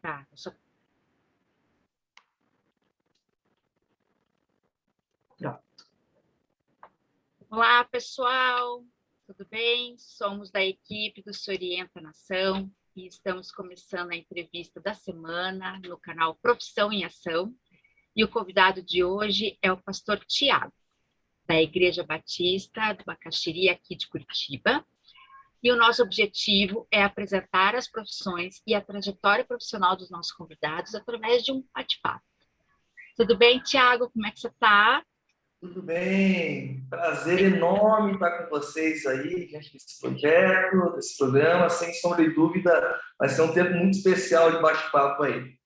Tá. Pronto. Olá, pessoal. Tudo bem? Somos da equipe do Se Orienta Nação e estamos começando a entrevista da semana no canal Profissão em Ação. E o convidado de hoje é o pastor Tiago, da Igreja Batista do Bacaxiri, aqui de Curitiba. E o nosso objetivo é apresentar as profissões e a trajetória profissional dos nossos convidados através de um bate-papo. Tudo bem, Tiago? Como é que você está? Tudo bem, prazer enorme estar com vocês aí, gente, desse projeto, desse programa. Sem sombra de dúvida, vai ser um tempo muito especial de bate-papo aí.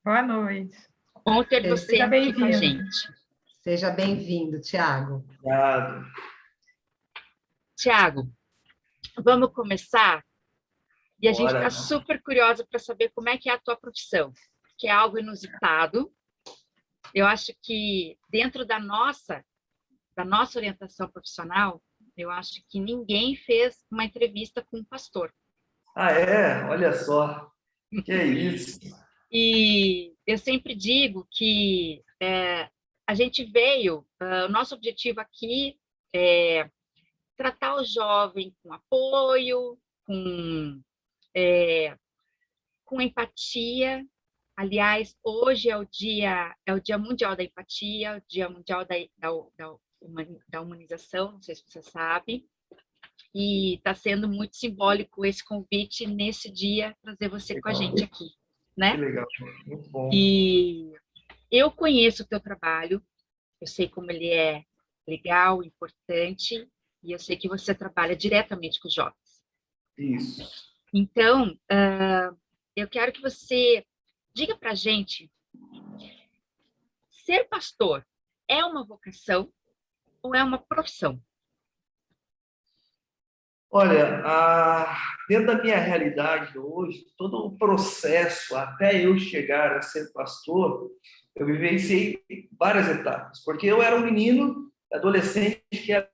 Boa noite. Bom ter você aqui com a gente. Seja bem-vindo, Tiago. Obrigado. Tiago, vamos começar? E a gente Bora. está super curiosa para saber como é que é a tua profissão, que é algo inusitado. Eu acho que dentro da nossa orientação profissional, eu acho que ninguém fez uma entrevista com um pastor. Ah, é? Olha só. Que é isso? E eu sempre digo que a gente veio, o nosso objetivo aqui é tratar o jovem com apoio, com empatia. Aliás, hoje é o Dia Mundial da Empatia, o Dia Mundial da Humanização, não sei se você sabe, e está sendo muito simbólico esse convite nesse dia, trazer você com a gente aqui, né? Que legal, muito bom. E eu conheço o teu trabalho, eu sei como ele é legal, importante, e eu sei que você trabalha diretamente com os jovens. Isso. Então, eu quero que você diga para a gente, ser pastor é uma vocação ou é uma profissão? Olha, dentro da minha realidade hoje, todo o processo até eu chegar a ser pastor, eu vivenciei várias etapas, porque eu era um menino, adolescente, que era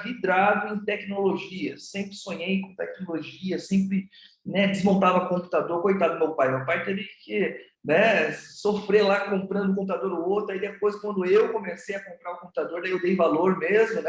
vidrado em tecnologia, sempre sonhei com tecnologia, sempre desmontava computador, coitado do meu pai teve que sofrer lá comprando um computador ou outro, aí depois quando eu comecei a comprar o computador, daí eu dei valor mesmo,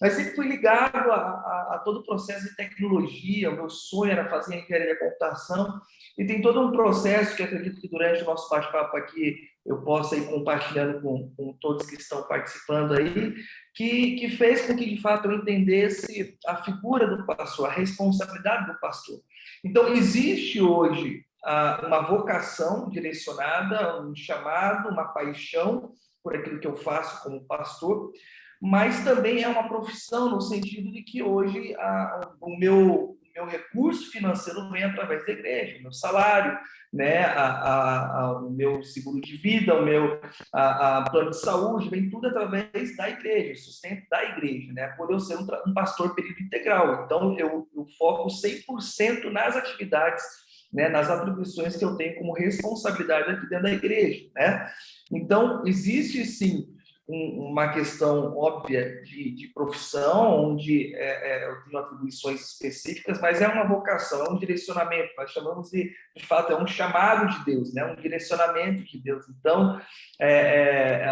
mas sempre fui ligado a todo o processo de tecnologia. O meu sonho era fazer engenharia de computação, e tem todo um processo que acredito que durante o nosso bate-papo aqui eu possa ir compartilhando com todos que estão participando aí, que fez com que, de fato, eu entendesse a figura do pastor, a responsabilidade do pastor. Então, existe hoje uma vocação direcionada, um chamado, uma paixão por aquilo que eu faço como pastor, mas também é uma profissão no sentido de que hoje o meu recurso financeiro vem através da igreja, o meu salário, o meu seguro de vida, o meu plano de saúde, vem tudo através da igreja, o sustento da igreja, por eu ser um pastor período integral. Então, eu foco 100% nas atividades, nas atribuições que eu tenho como responsabilidade aqui dentro da igreja. Então, existe, sim, uma questão óbvia de profissão, onde eu tenho atribuições específicas, mas é uma vocação, é um direcionamento, nós chamamos de fato, é um chamado de Deus, um direcionamento de Deus. Então,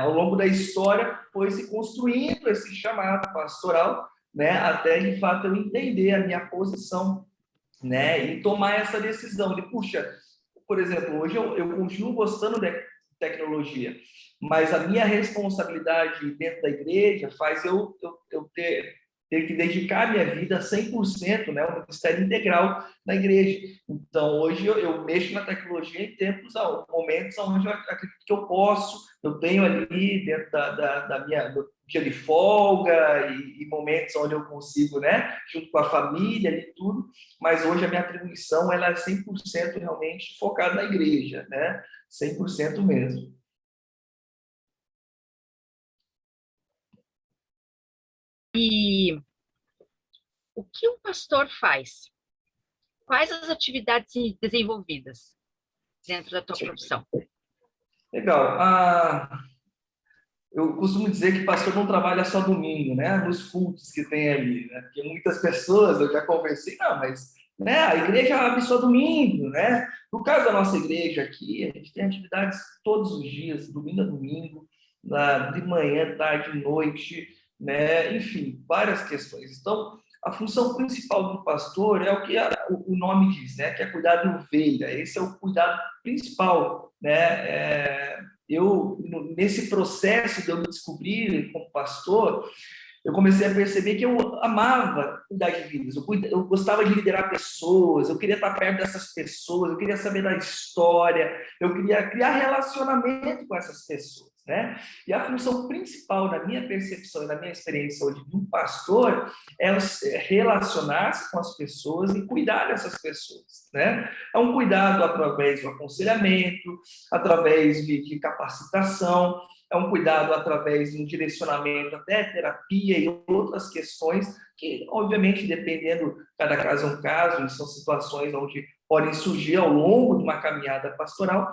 ao longo da história, foi se construindo esse chamado pastoral, até de fato eu entender a minha posição, e tomar essa decisão de, puxa, por exemplo, hoje eu continuo gostando de tecnologia, mas a minha responsabilidade dentro da igreja faz eu ter que dedicar minha vida 100%, ao ministério integral da igreja. Então, hoje eu mexo na tecnologia em momentos onde eu acredito que eu posso, eu tenho ali dentro da minha do dia de folga e momentos onde eu consigo, junto com a família e tudo, mas hoje a minha atribuição ela é 100% realmente focada na igreja, 100% mesmo. E o que um pastor faz? Quais as atividades desenvolvidas dentro da tua profissão? Legal. Eu costumo dizer que pastor não trabalha só domingo, nos cultos que tem ali, porque muitas pessoas, eu já conversei, mas né? A igreja abre só domingo, né? No caso da nossa igreja aqui, a gente tem atividades todos os dias, domingo a domingo, de manhã, tarde, noite, né? Enfim, várias questões. Então, a função principal do pastor é o que o nome diz, né? Que é cuidar de ovelha. Esse é o cuidado principal, né? Nesse processo de eu me descobrir como pastor, eu comecei a perceber que eu amava cuidar de vidas, eu gostava de liderar pessoas, eu queria estar perto dessas pessoas, eu queria saber da história, eu queria criar relacionamento com essas pessoas, né? E a função principal da minha percepção e da minha experiência hoje de um pastor é relacionar-se com as pessoas e cuidar dessas pessoas, né? É um cuidado através do aconselhamento, através de capacitação, é um cuidado através de um direcionamento até terapia e outras questões que, obviamente, dependendo, cada caso é um caso, e são situações onde podem surgir ao longo de uma caminhada pastoral.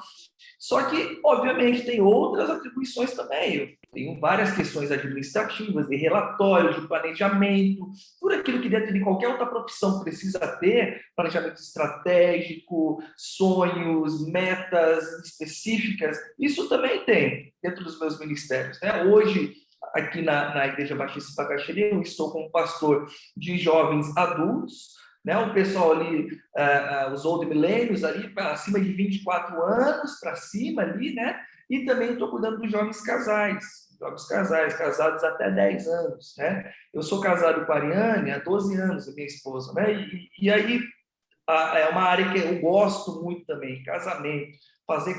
Só que, obviamente, tem outras atribuições também. Eu tenho várias questões administrativas, de relatório, de planejamento, tudo aquilo que dentro de qualquer outra profissão precisa ter, planejamento estratégico, sonhos, metas específicas, isso também tem dentro dos meus ministérios, né? Hoje, aqui na Igreja Batista Bacaxiri, eu estou como pastor de jovens adultos, né? O pessoal ali, os old millennials ali, para acima de 24 anos, para cima ali, né? E também estou cuidando dos jovens casais, casados até 10 anos, né? Eu sou casado com a Ariane há 12 anos, a minha esposa, né? E aí, é uma área que eu gosto muito também, casamento,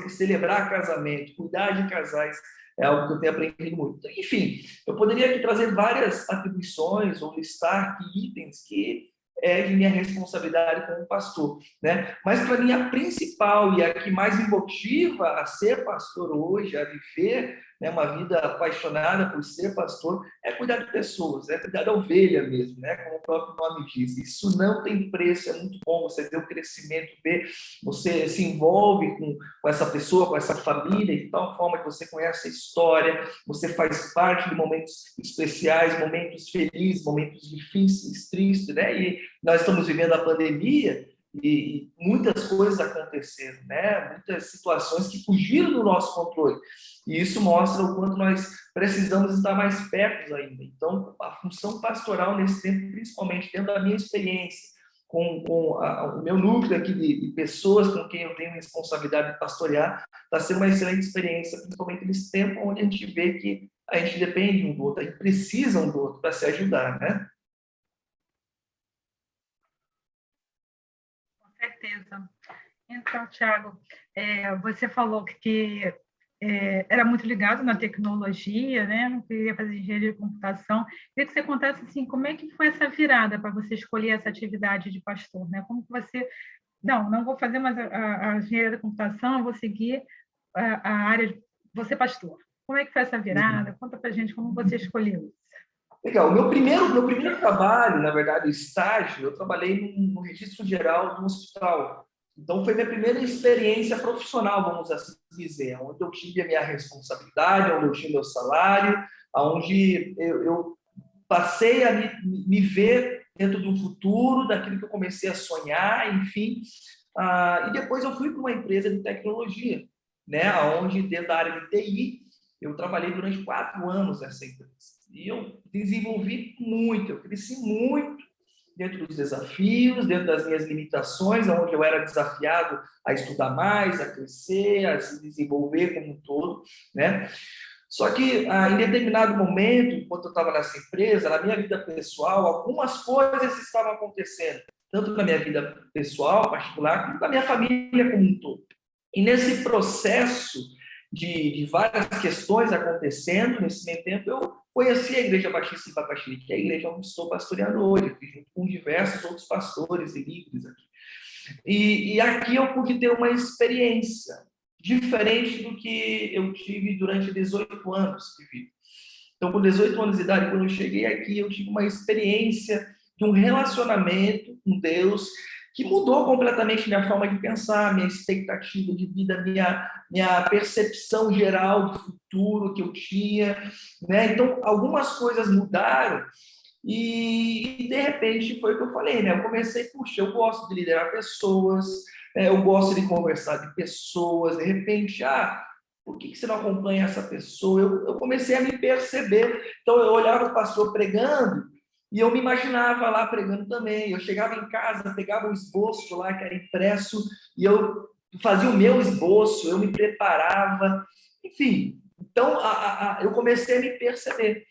celebrar casamento, cuidar de casais, é algo que eu tenho aprendido muito. Enfim, eu poderia aqui trazer várias atribuições ou listar itens que é de minha responsabilidade como pastor, né? Mas para mim a principal e a que mais me motiva a ser pastor hoje, a viver, né, uma vida apaixonada por ser pastor, é cuidar de pessoas, é cuidar da ovelha mesmo, né? Como o próprio nome diz. Isso não tem preço, é muito bom você ver o crescimento, ver, você se envolve com essa pessoa, com essa família, de tal forma que você conhece a história, você faz parte de momentos especiais, momentos felizes, momentos difíceis, tristes, né? E nós estamos vivendo a pandemia e muitas coisas aconteceram, né? Muitas situações que fugiram do nosso controle. E isso mostra o quanto nós precisamos estar mais perto ainda. Então, a função pastoral nesse tempo, principalmente dentro da minha experiência, com o meu núcleo aqui de pessoas com quem eu tenho responsabilidade de pastorear, está sendo uma excelente experiência, principalmente nesse tempo onde a gente vê que a gente depende um do outro, a gente precisa um do outro para se ajudar, né? Com certeza. Então, Thiago, você falou que era muito ligado na tecnologia, né? Não queria fazer engenharia de computação. Queria que você contasse assim, como é que foi essa virada para você escolher essa atividade de pastor, né? Como que você... Não vou fazer mais a engenharia da computação, eu vou seguir a área de... Vou ser pastor. Como é que foi essa virada? Conta para a gente como você escolheu isso. Legal. Meu primeiro trabalho, na verdade, estágio, eu trabalhei no registro geral de um hospital. Então, foi minha primeira experiência profissional, vamos assim dizer, onde eu tive a minha responsabilidade, onde eu tinha meu salário, onde eu passei a me ver dentro do futuro, daquilo que eu comecei a sonhar, enfim. E depois eu fui para uma empresa de tecnologia, né, onde dentro da área de TI, eu trabalhei durante 4 anos nessa empresa. E eu desenvolvi muito, eu cresci muito dentro dos desafios, dentro das minhas limitações, onde eu era desafiado a estudar mais, a crescer, a se desenvolver como um todo, né? Só que, em determinado momento, enquanto eu estava nessa empresa, na minha vida pessoal, algumas coisas estavam acontecendo, tanto na minha vida pessoal, particular, quanto na minha família como um todo. E nesse processo de várias questões acontecendo, nesse meio tempo, eu conheci a Igreja Batista em Bacaxiri, que é a igreja onde estou pastoreando hoje, junto com diversos outros pastores e líderes aqui. E aqui eu pude ter uma experiência diferente do que eu tive durante 18 anos de vida. Então, com 18 anos de idade, quando eu cheguei aqui, eu tive uma experiência de um relacionamento com Deus que mudou completamente minha forma de pensar, minha expectativa de vida, minha percepção geral do futuro que eu tinha, né? Então, algumas coisas mudaram E de repente foi o que eu falei, né? Eu comecei, puxa, eu gosto de liderar pessoas, eu gosto de conversar de pessoas, de repente, por que você não acompanha essa pessoa? Eu comecei a me perceber. Então, eu olhava o pastor pregando e eu me imaginava lá pregando também. Eu chegava em casa, pegava um esboço lá que era impresso e eu fazia o meu esboço, eu me preparava, enfim. Então, eu comecei a me perceber.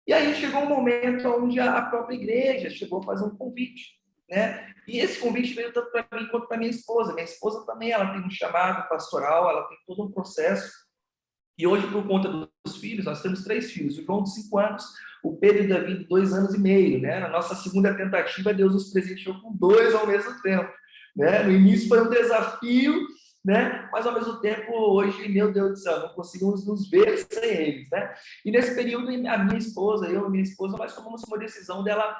E aí chegou um momento onde a própria igreja chegou a fazer um convite, né? E esse convite veio tanto para mim quanto para minha esposa. Minha esposa também, ela tem um chamado pastoral, ela tem todo um processo. E hoje, por conta dos filhos, nós temos 3 filhos. O João de 5 anos, o Pedro e o Davi de 2 anos e meio, né? Na nossa segunda tentativa, Deus nos presenteou com 2 ao mesmo tempo, né? No início foi um desafio, né? Mas ao mesmo tempo, hoje, meu Deus do céu, não conseguimos nos ver sem eles, né? E nesse período, a minha esposa, eu e minha esposa, nós tomamos uma decisão dela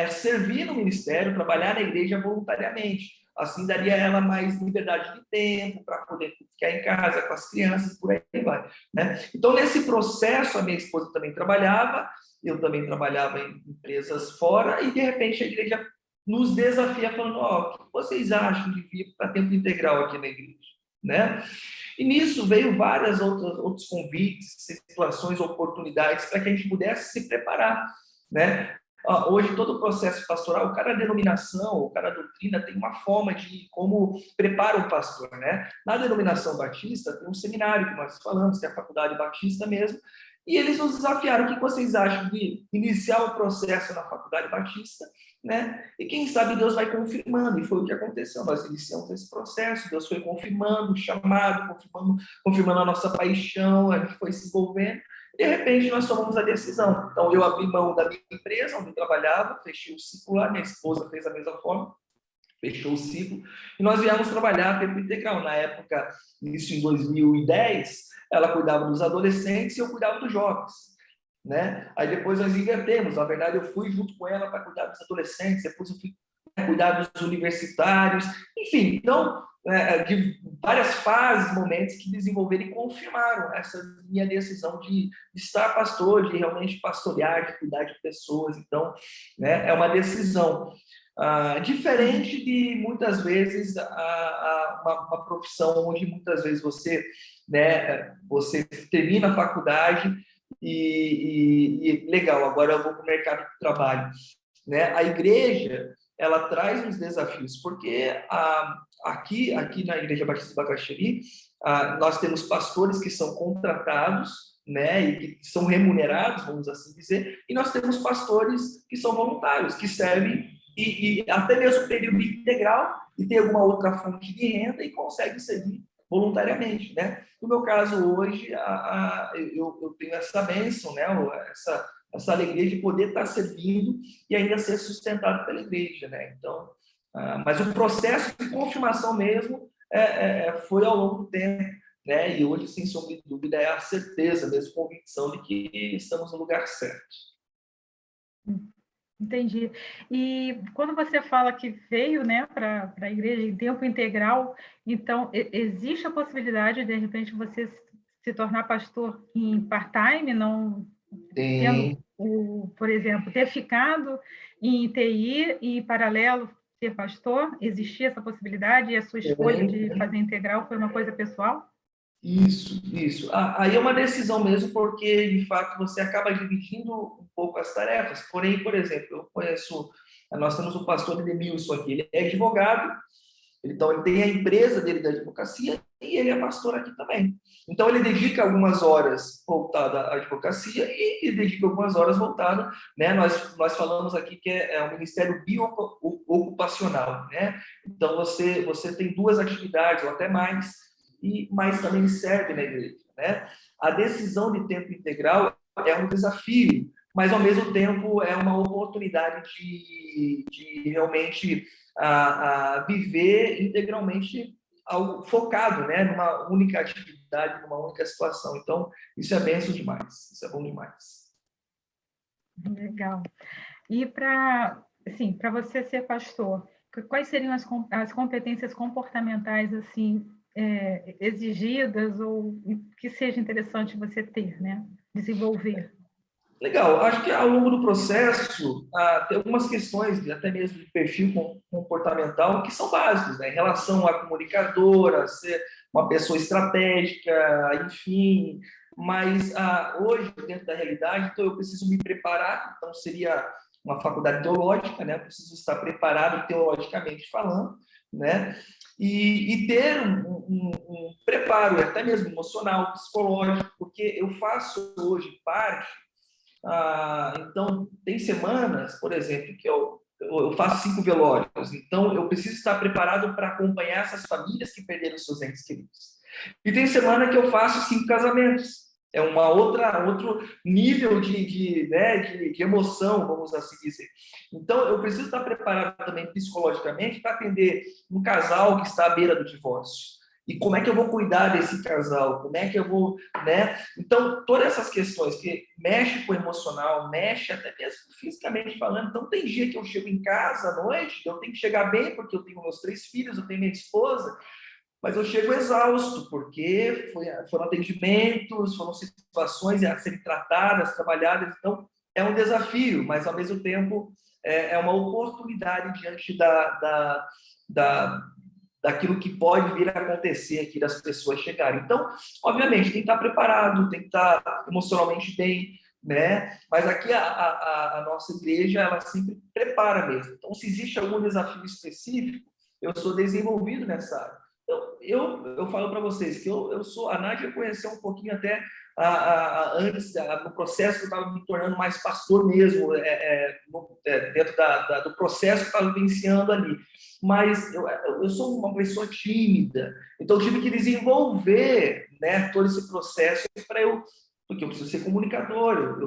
servir no ministério, trabalhar na igreja voluntariamente. Assim daria a ela mais liberdade de tempo para poder ficar em casa com as crianças, por aí vai, né? Então, nesse processo, a minha esposa também trabalhava, eu também trabalhava em empresas fora, e de repente a igreja nos desafia falando, o que vocês acham de vir para tempo integral aqui na igreja, né? E nisso veio vários outros convites, situações, oportunidades para que a gente pudesse se preparar, né? Hoje, todo o processo pastoral, cada denominação, cada doutrina tem uma forma de como prepara o pastor, né? Na denominação batista, tem um seminário que nós falamos, que é a Faculdade Batista mesmo, e eles nos desafiaram: o que vocês acham de iniciar o processo na Faculdade Batista, né? E quem sabe Deus vai confirmando, e foi o que aconteceu. Nós iniciamos esse processo, Deus foi confirmando o chamado, confirmando a nossa paixão, a gente foi se envolvendo. De repente, nós tomamos a decisão. Então, eu abri mão da minha empresa, onde eu trabalhava, fechei o ciclo lá, minha esposa fez a mesma forma, fechou o ciclo, e nós viemos trabalhar a tempo integral. Na época, isso em 2010, ela cuidava dos adolescentes e eu cuidava dos jovens, né? Aí depois nós invertemos. Na verdade, eu fui junto com ela para cuidar dos adolescentes, depois eu fui cuidar dos universitários, enfim. Então, de várias fases, momentos que desenvolveram e confirmaram essa minha decisão de estar pastor, de realmente pastorear, de cuidar de pessoas. Então, né, é uma decisão diferente de, muitas vezes, uma profissão onde, muitas vezes, você termina a faculdade e legal, agora eu vou para o mercado de trabalho, né? A igreja, ela traz uns desafios, porque aqui na Igreja Batista do Bacaxiri, nós temos pastores que são contratados, né, e que são remunerados, vamos assim dizer, e nós temos pastores que são voluntários, que servem e até mesmo período integral, e tem alguma outra fonte de renda e conseguem servir voluntariamente, né? No meu caso, hoje, eu tenho essa bênção, né, essa alegria de poder estar servindo e ainda ser sustentado pela igreja, né? Então, mas o processo de confirmação mesmo foi ao longo do tempo, né? E hoje, sem sombra de dúvida, é a certeza, mesmo convicção de que estamos no lugar certo. Entendi. E quando você fala que veio, né, para a igreja em tempo integral, então existe a possibilidade de repente você se tornar pastor em part-time, não tendo por exemplo, ter ficado em TI e paralelo ser pastor? Existia essa possibilidade e a sua escolha de fazer integral foi uma coisa pessoal? Isso. Aí é uma decisão mesmo, porque, de fato, você acaba dividindo um pouco as tarefas. Porém, por exemplo, nós temos o pastor Edemilson aqui, ele é advogado, então ele tem a empresa dele da advocacia e ele é pastor aqui também. Então, ele dedica algumas horas voltadas à advocacia e dedica algumas horas voltadas, né? Nós falamos aqui que é um ministério bio-ocupacional, né? Então, você tem 2 atividades ou até mais, mas também serve na igreja, né? A decisão de tempo integral é um desafio, mas, ao mesmo tempo, é uma oportunidade de realmente viver integralmente focado, né, numa única atividade, numa única situação. Então, isso é benção demais, isso é bom demais. Legal. E para você ser pastor, quais seriam as competências comportamentais assim exigidas ou que seja interessante você ter, né, desenvolver? Legal, acho que ao longo do processo tem algumas questões, até mesmo de perfil comportamental, que são básicas, né? Em relação à comunicadora, ser uma pessoa estratégica, enfim. Mas hoje, dentro da realidade, então eu preciso me preparar, então seria uma faculdade teológica, né? Eu preciso estar preparado teologicamente falando, né? E ter um preparo, até mesmo emocional, psicológico, porque eu faço hoje parte. Então, tem semanas, por exemplo, que eu faço 5 velórios. Então, eu preciso estar preparado para acompanhar essas famílias que perderam seus entes queridos. E tem semana que eu faço 5 casamentos. É outro nível de emoção, vamos assim dizer. Então, eu preciso estar preparado também psicologicamente para atender um casal que está à beira do divórcio. E como é que eu vou cuidar desse casal? Como é que eu vou, né? Então, todas essas questões que mexem com o emocional, mexe até mesmo fisicamente falando. Então, tem dia que eu chego em casa à noite, eu tenho que chegar bem, porque eu tenho meus 3 filhos, eu tenho minha esposa, mas eu chego exausto, porque foram atendimentos, foram situações a serem tratadas, trabalhadas. Então, é um desafio, mas, ao mesmo tempo, é uma oportunidade diante da daquilo que pode vir a acontecer aqui, das pessoas chegarem. Então, obviamente, tem que estar preparado, tem que estar emocionalmente bem, né? Mas aqui a nossa igreja, ela sempre prepara mesmo. Então, se existe algum desafio específico, eu sou desenvolvido nessa área. Então, eu falo para vocês que a Nádia conheceu um pouquinho até antes, no processo que eu estava me tornando mais pastor mesmo, dentro do processo que eu estava vivenciando ali. Mas eu sou uma pessoa tímida, então eu tive que desenvolver, né, todo esse processo porque eu preciso ser comunicador,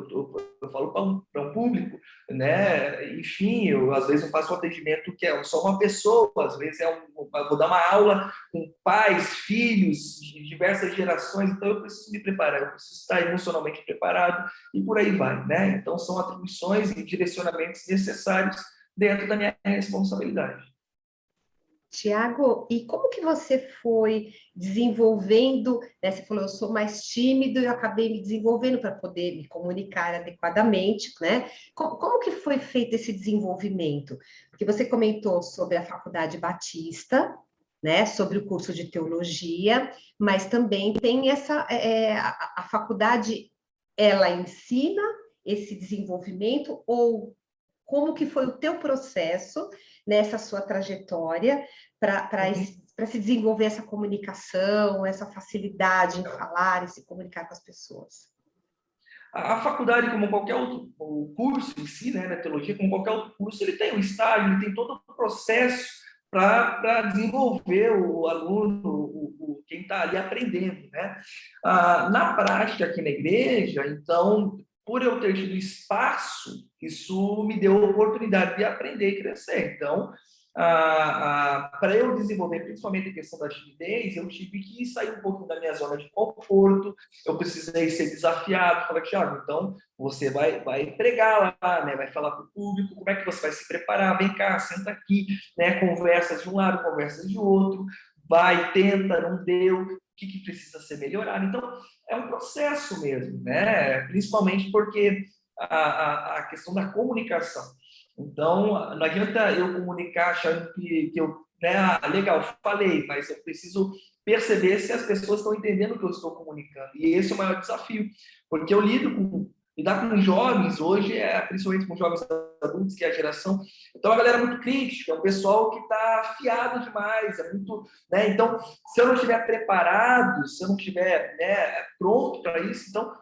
eu falo para um público, né? Enfim, às vezes eu faço um atendimento que é só uma pessoa, às vezes vou dar uma aula com pais, filhos de diversas gerações, então eu preciso me preparar, eu preciso estar emocionalmente preparado e por aí vai, né? Então são atribuições e direcionamentos necessários dentro da minha responsabilidade. Tiago, e como que você foi desenvolvendo, né? Você falou, eu sou mais tímido e eu acabei me desenvolvendo para poder me comunicar adequadamente, né? Como que foi feito esse desenvolvimento? Porque você comentou sobre a Faculdade Batista, né? Sobre o curso de teologia, mas também tem a faculdade, ela ensina esse desenvolvimento ou como que foi o teu processo nessa sua trajetória para se desenvolver essa comunicação, essa facilidade em falar e se comunicar com as pessoas? A faculdade, como qualquer outro curso em si, né, na teologia, como qualquer outro curso, ele tem o estágio, ele tem todo o processo para desenvolver o aluno, quem está ali aprendendo, né? Na prática aqui na igreja, então, por eu ter tido espaço, isso me deu a oportunidade de aprender e crescer. Então, para eu desenvolver, principalmente a questão da timidez, eu tive que sair um pouco da minha zona de conforto, eu precisei ser desafiado. Falei, Tiago, então você vai pregar lá, né? Vai falar para o público, como é que você vai se preparar? Vem cá, senta aqui, né? Conversas de um lado, conversas de outro, vai, tenta, não deu, o que precisa ser melhorado. Então, é um processo mesmo, né? Principalmente porque a questão da comunicação. Então, não adianta eu comunicar achando que eu, né, legal, falei, mas eu preciso perceber se as pessoas estão entendendo o que eu estou comunicando. E esse é o maior desafio, porque eu lidar com jovens hoje, principalmente com jovens adultos, que é a geração. Então, a galera é muito crítica, é um pessoal que está afiado demais, é muito, né? Então, se eu não estiver preparado, se eu não estiver, né, pronto para isso, então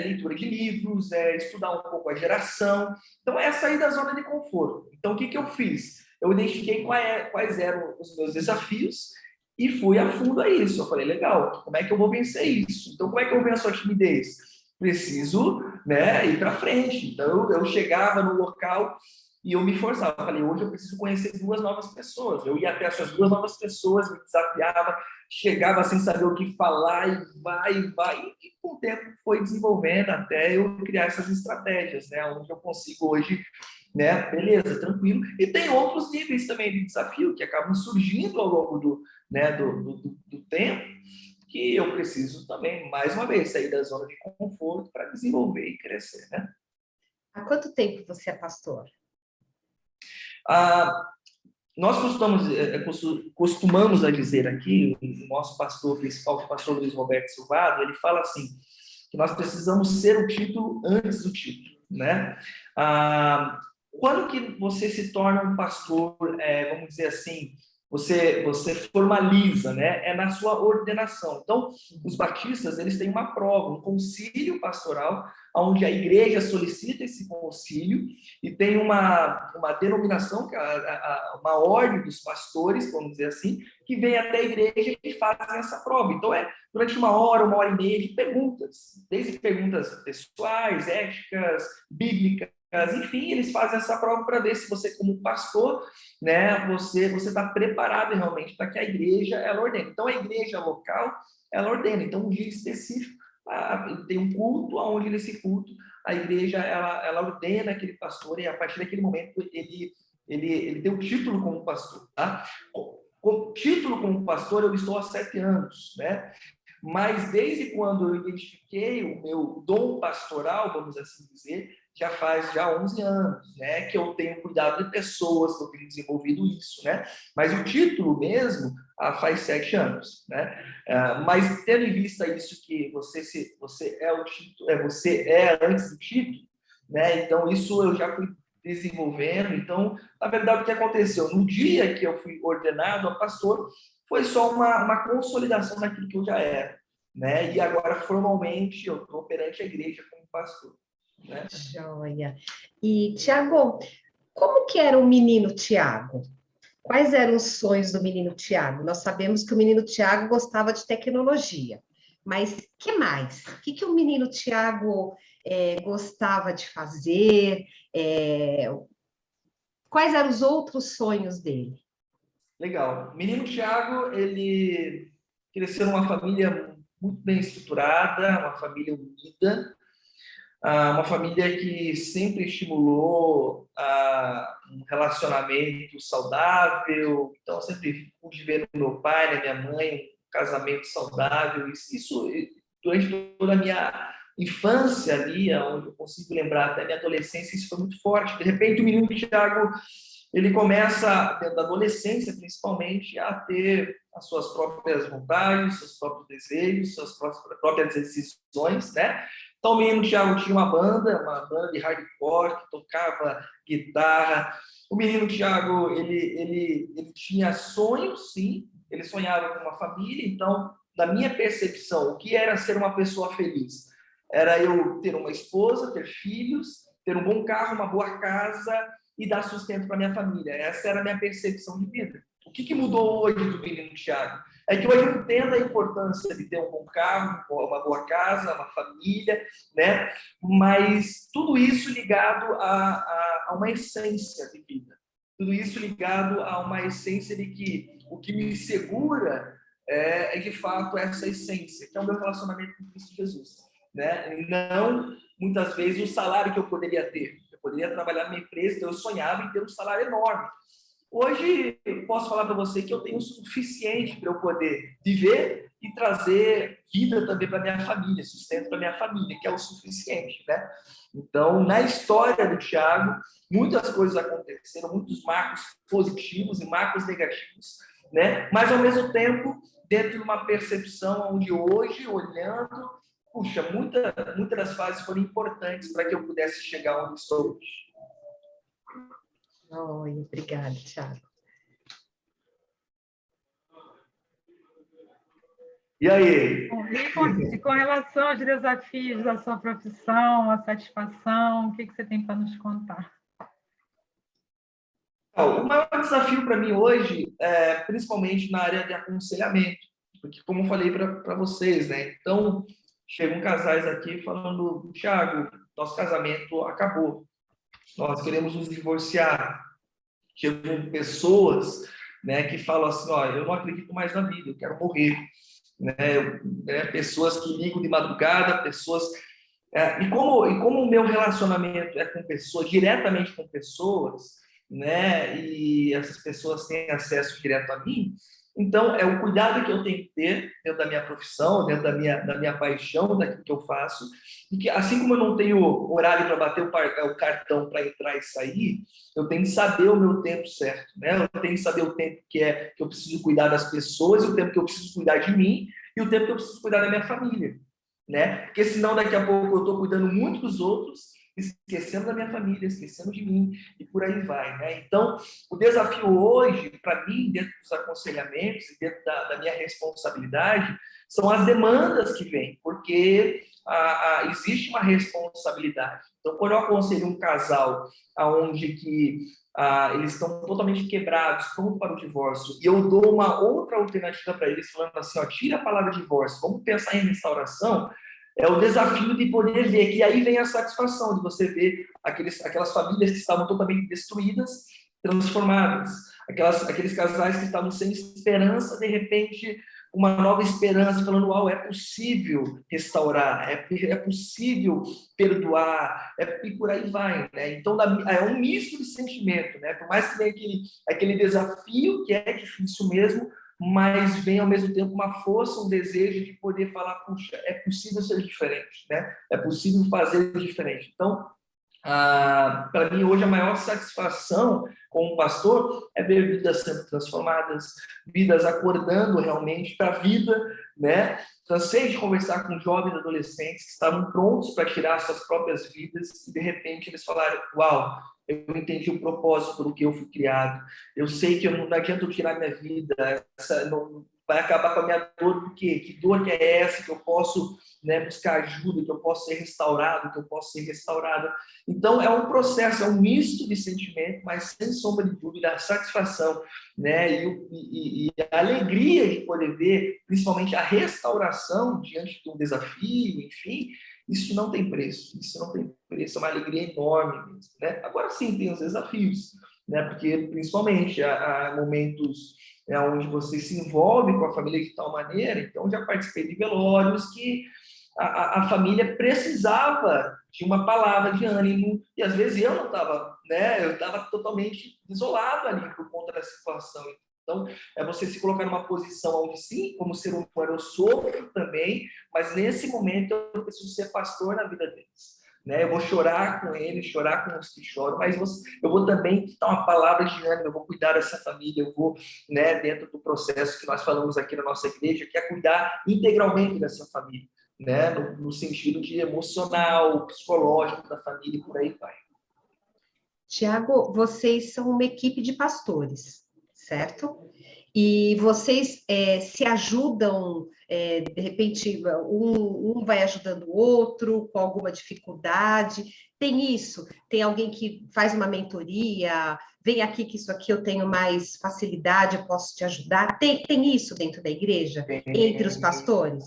leitura de livros, estudar um pouco a geração. Então, é sair da zona de conforto. Então, o que eu fiz? Eu identifiquei quais eram os meus desafios e fui a fundo a isso. Eu falei, legal, como é que eu vou vencer isso? Então, como é que eu venço a timidez? Preciso, né, ir para frente. Então, eu chegava no local e eu me forçava. Eu falei, hoje eu preciso conhecer 2 novas pessoas. Eu ia até essas 2 novas pessoas, me desafiava, chegava sem saber o que falar e vai. E com o tempo foi desenvolvendo até eu criar essas estratégias, né? Onde eu consigo hoje, né? Beleza, tranquilo. E tem outros níveis também de desafio que acabam surgindo ao longo do tempo, que eu preciso também, mais uma vez, sair da zona de conforto para desenvolver e crescer, né? Há quanto tempo você é pastor? Ah, nós costumamos a dizer aqui, o nosso pastor principal, o pastor Luiz Roberto Silvado, ele fala assim, que nós precisamos ser o título antes do título, né? Quando que você se torna um pastor, vamos dizer assim, você formaliza, né? É na sua ordenação. Então, os batistas, eles têm uma prova, um concílio pastoral, onde a igreja solicita esse concílio e tem uma denominação, que é uma ordem dos pastores, vamos dizer assim, que vem até a igreja e fazem essa prova. Então, durante uma hora e meia de perguntas, desde perguntas pessoais, éticas, bíblicas, enfim, eles fazem essa prova para ver se você, como pastor, né, você está preparado realmente para que a igreja, ela ordene. Então, a igreja local, ela ordena. Então, um dia específico, tem um culto, onde nesse culto, a igreja, ela ordena aquele pastor, e a partir daquele momento, ele tem o título como pastor, tá? Com título como pastor, eu estou há 7 anos, né? Mas desde quando eu identifiquei o meu dom pastoral, vamos assim dizer, já 11 anos, né, que eu tenho cuidado de pessoas, que eu tenho desenvolvido isso, né, mas o título mesmo faz 7 anos, né, mas tendo em vista isso que você é o título, você é antes do título, né, então isso eu já fui desenvolvendo. Então, na verdade, o que aconteceu? No dia que eu fui ordenado a pastor, foi só uma consolidação daquilo que eu já era, né, e agora formalmente eu estou perante a igreja como pastor. Né? Joia. E, Tiago, como que era o menino Tiago? Quais eram os sonhos do menino Tiago? Nós sabemos que o menino Tiago gostava de tecnologia, mas que mais? O que o menino Tiago gostava de fazer? Quais eram os outros sonhos dele? Legal. O menino Tiago, ele cresceu numa família muito bem estruturada, uma família unida, uma família que sempre estimulou um relacionamento saudável. Então, eu sempre pude ver no meu pai, na minha mãe, um casamento saudável. Isso durante toda a minha infância ali, onde eu consigo lembrar até minha adolescência, isso foi muito forte. De repente, o menino Thiago, ele começa, dentro da adolescência, principalmente, a ter as suas próprias vontades, seus próprios desejos, suas próprias decisões, né? Então, o menino Thiago tinha uma banda de hardcore, que tocava guitarra. O menino Thiago, ele tinha sonhos, sim, ele sonhava com uma família. Então, na minha percepção, o que era ser uma pessoa feliz? Era eu ter uma esposa, ter filhos, ter um bom carro, uma boa casa e dar sustento para minha família. Essa era a minha percepção de vida. O que mudou hoje do menino Thiago? É que hoje eu entendo a importância de ter um bom carro, uma boa casa, uma família, né? Mas tudo isso ligado a uma essência de vida. Tudo isso ligado a uma essência de que o que me segura é de fato essa essência, que é o meu relacionamento com Cristo Jesus, né? E não, muitas vezes, o salário que eu poderia ter. Eu poderia trabalhar numa empresa, então eu sonhava em ter um salário enorme. Hoje, eu posso falar para você que eu tenho o suficiente para eu poder viver e trazer vida também para minha família, sustento para minha família, que é o suficiente, né? Então, na história do Thiago, muitas coisas aconteceram, muitos marcos positivos e marcos negativos, né? Mas, ao mesmo tempo, dentro de uma percepção onde hoje, olhando, puxa, muitas das fases foram importantes para que eu pudesse chegar onde estou hoje. Obrigada, Thiago. E aí? E com relação aos desafios da sua profissão, a satisfação, o que você tem para nos contar? O maior desafio para mim hoje é principalmente na área de aconselhamento, porque, como eu falei para vocês, né? Então, chegam casais aqui falando: Thiago, nosso casamento acabou, nós queremos nos divorciar. Chegam pessoas, né, que falam assim: ó, eu não acredito mais na vida, eu quero morrer. Pessoas que ligam de madrugada, pessoas... E como o meu relacionamento é com pessoas, diretamente com pessoas, né, e essas pessoas têm acesso direto a mim, Então, é o cuidado que eu tenho que ter dentro da minha profissão, dentro da minha paixão, daquilo que eu faço, e que assim como eu não tenho horário para bater o cartão para entrar e sair, eu tenho que saber o meu tempo certo, né? Eu tenho que saber o tempo que eu preciso cuidar das pessoas, o tempo que eu preciso cuidar de mim e o tempo que eu preciso cuidar da minha família, né? Porque senão daqui a pouco eu estou cuidando muito dos outros, esquecendo da minha família, esquecendo de mim, e por aí vai, né? Então, o desafio hoje, para mim, dentro dos aconselhamentos e dentro da minha responsabilidade, são as demandas que vêm, porque existe uma responsabilidade. Então, quando eu aconselho um casal onde que eles estão totalmente quebrados, pronto para o divórcio, e eu dou uma outra alternativa para eles, falando assim, ó, tira a palavra divórcio, vamos pensar em restauração, é o desafio de poder ver, que aí vem a satisfação de você ver aquelas famílias que estavam totalmente destruídas, transformadas, aqueles casais que estavam sem esperança, de repente, uma nova esperança, falando, uau, é possível restaurar, é possível perdoar, e por aí vai, né? Então, é um misto de sentimento, né? Por mais que tenha aquele desafio, que é difícil mesmo, mas vem ao mesmo tempo uma força, um desejo de poder falar, puxa, é possível ser diferente, né? É possível fazer diferente. Então, para mim, hoje, a maior satisfação como pastor é ver vidas sendo transformadas, vidas acordando realmente para a vida, né? Cansei de conversar com jovens adolescentes que estavam prontos para tirar suas próprias vidas e, de repente, eles falaram, uau, eu entendi o propósito pelo que eu fui criado, eu sei que não adianta eu tirar minha vida, não vai acabar com a minha dor, por quê? Que dor que é essa que eu posso, né, buscar ajuda, que eu posso ser restaurado, que eu posso ser restaurada. Então, é um processo, é um misto de sentimento, mas sem sombra de dúvida, a satisfação, né, e a alegria de poder ver, principalmente a restauração diante de um desafio, enfim, isso não tem preço, é uma alegria enorme mesmo, né? Agora sim, tem os desafios, né, porque principalmente há momentos onde você se envolve com a família de tal maneira, então já participei de velórios que a família precisava de uma palavra de ânimo, e às vezes eu não estava, né? Eu estava totalmente isolado ali por conta da situação. Então, é você se colocar numa posição onde, sim, como ser humano, eu sofro também, mas nesse momento eu preciso ser pastor na vida deles. Né? Eu vou chorar com eles, chorar com os que choram, mas eu vou também dar uma palavra de ânimo, eu vou cuidar dessa família, eu vou, né, dentro do processo que nós falamos aqui na nossa igreja, que é cuidar integralmente dessa família, né, no sentido de emocional, psicológico da família, e por aí vai. Tiago, vocês são uma equipe de pastores, certo? E vocês se ajudam, de repente, um vai ajudando o outro com alguma dificuldade. Tem isso? Tem alguém que faz uma mentoria? Vem aqui que isso aqui eu tenho mais facilidade, eu posso te ajudar? Tem isso dentro da igreja, entre os pastores?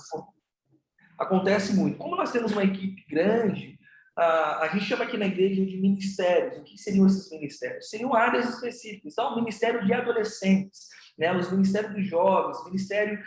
Acontece muito. Como nós temos uma equipe grande, a gente chama aqui na igreja de ministérios. O que seriam esses ministérios? Seriam áreas específicas. Então, o ministério de adolescentes, né? Os ministérios dos jovens, ministério,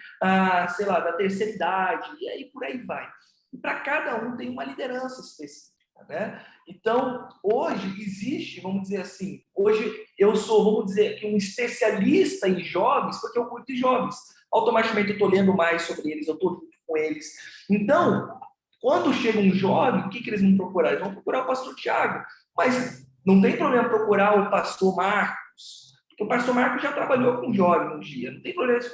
sei lá, da terceira idade, e aí por aí vai. E para cada um tem uma liderança específica, né? Então, hoje existe, vamos dizer assim, hoje eu sou, vamos dizer aqui, um especialista em jovens, porque eu cuido de jovens. Automaticamente eu estou lendo mais sobre eles, eu estou junto com eles. Então, quando chega um jovem, o que eles vão procurar? Eles vão procurar o pastor Tiago. Mas não tem problema procurar o pastor Marcos, porque o pastor Marcos já trabalhou com jovem um dia. Não tem problema eles